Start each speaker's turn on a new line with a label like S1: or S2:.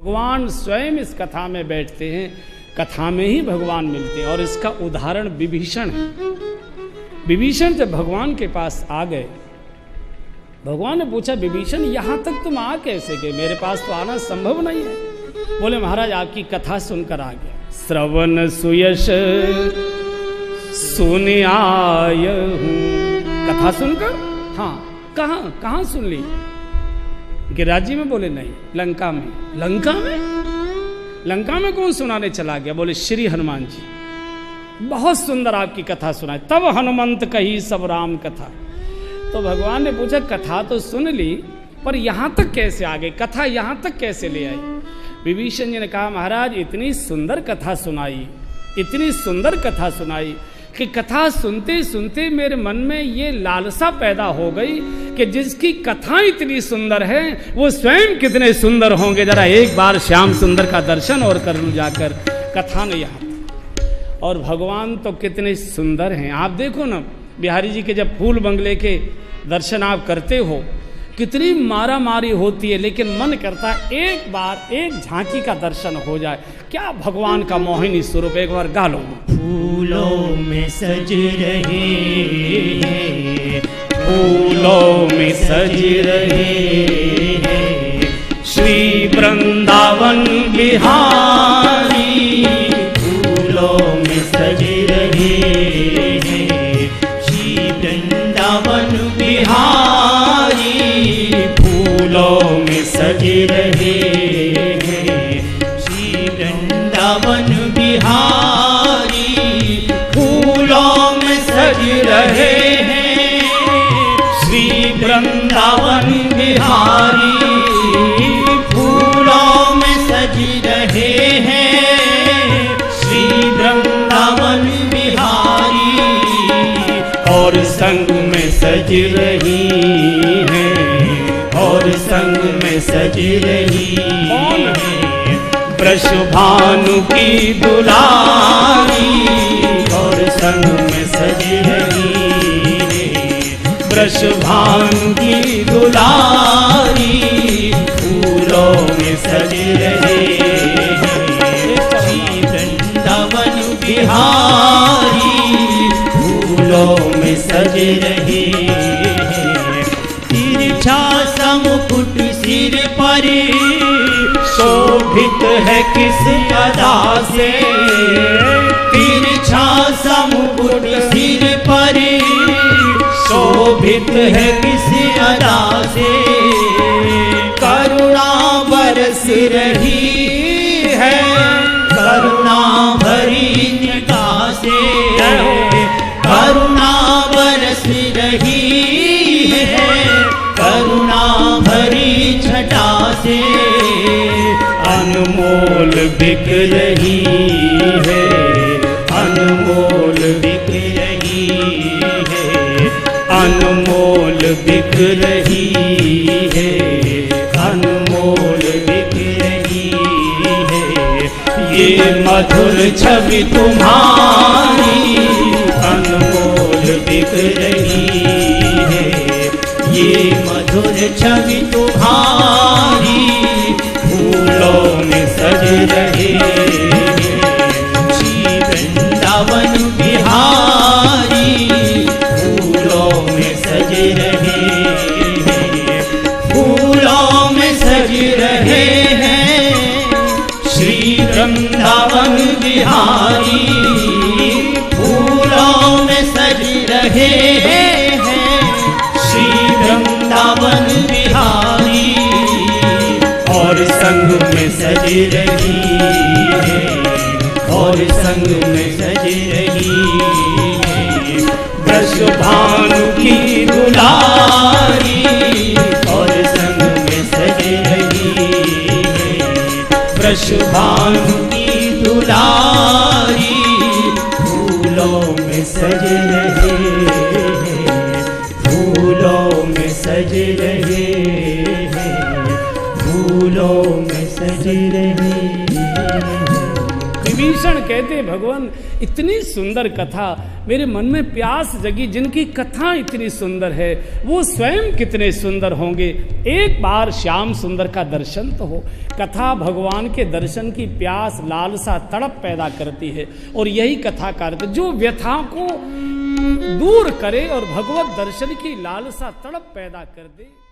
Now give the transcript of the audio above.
S1: भगवान स्वयं इस कथा में बैठते हैं, कथा में ही भगवान मिलते हैं। और इसका उदाहरण विभीषण है। विभीषण जब भगवान के पास आ गए, भगवान ने पूछा, विभीषण यहाँ तक तुम आ कैसे गए? मेरे पास तो आना संभव नहीं है। बोले, महाराज आपकी कथा सुनकर आ गया। श्रवण सुयश सुन आय हूँ। कथा सुनकर? हाँ। कहाँ सुन ली? कि राज्य में? बोले नहीं, लंका में। लंका में? लंका में कौन सुनाने चला गया? बोले श्री हनुमान जी। बहुत सुंदर आपकी कथा सुनाई। तब हनुमंत कही सब राम कथा। तो भगवान ने पूछा, कथा तो सुन ली, पर यहां तक कैसे आ गई? कथा यहां तक कैसे ले आई? विभीषण जी ने कहा, महाराज इतनी सुंदर कथा सुनाई, इतनी सुंदर कथा सुनाई कि कथा सुनते सुनते मेरे मन में ये लालसा पैदा हो गई कि जिसकी कथा इतनी सुंदर है वो स्वयं कितने सुंदर होंगे। जरा एक बार श्याम सुंदर का दर्शन और कर लूं जाकर। कथा ने यहाँ। और भगवान तो कितने सुंदर हैं। आप देखो ना, बिहारी जी के जब फूल बंगले के दर्शन आप करते हो, कितनी मारा मारी होती है, लेकिन मन करता है एक बार एक झांकी का दर्शन हो जाए। क्या भगवान का मोहिनी स्वरूप, एक बार गा लो।
S2: फूलों में सज रहे हैं,
S1: फूलों में सज रहे हैं श्री वृंदावन बिहारी।
S2: फूलों में सज रहे हैं श्री वृंदावन बिहारी।
S1: फूलों में
S2: सज रहे हैं श्री वृंदावन बिहारी। फूलों में सज रहे हैं श्री वृंदावन बिहारी। फूलों में सज रहे हैं श्री वृंदावन बिहारी।
S1: और संग में सज रही हैं,
S2: और संग में सज रही
S1: कौन
S2: है
S1: वृषभानु की दुलारी।
S2: और संग में सज रही है
S1: वृषभानु की दुलारी।
S2: फूलों में सज रहे हैं श्री वृंदावन बिहारी। फूलों में सज रहे हैं तिरछा मुकुट सिर पर शोभित है किस अदा से। तिरछा सा मुकुट सिर पर शोभित है किस अदा से। करुणा बरस रही है करुणा भरी निगाह से। करुणा बरस रही है करुणा भरी छटा से।
S1: अनमोल बिक रही है,
S2: अनमोल बिक रही है।
S1: अनमोल बिक रही है,
S2: अनमोल बिक रही है।
S1: ये मधुर छवि तुम्हारी।
S2: अनमोल बिक रही है ये मधुर छवि तुम्हारी। फूलों में सज रहे श्री वृंदावन बिहारी। फूलों में सज रहे फूलों में सज रहे हैं श्री वृंदावन बिहारी। फूलों में सज रहे हैं श्री वृंदावन बिहारी।
S1: और संग में सज रही है,
S2: और संग में सज रही है
S1: वृषभानु की दुलारी।
S2: और संग में सज रही है
S1: वृषभानु
S2: की दुलारी। फूलों में सज रहे हैं, फूलों में सज रहे हैं, फूलों में सज रहे हैं।
S1: विभीषण कहते भगवान इतनी सुंदर कथा, मेरे मन में प्यास जगी, जिनकी कथा इतनी सुंदर है वो स्वयं कितने सुंदर होंगे। एक बार श्याम सुंदर का दर्शन तो हो। कथा भगवान के दर्शन की प्यास, लालसा, तड़प पैदा करती है। और यही कथा का अर्थ, जो व्यथा को दूर करे और भगवत दर्शन की लालसा, तड़प पैदा कर दे।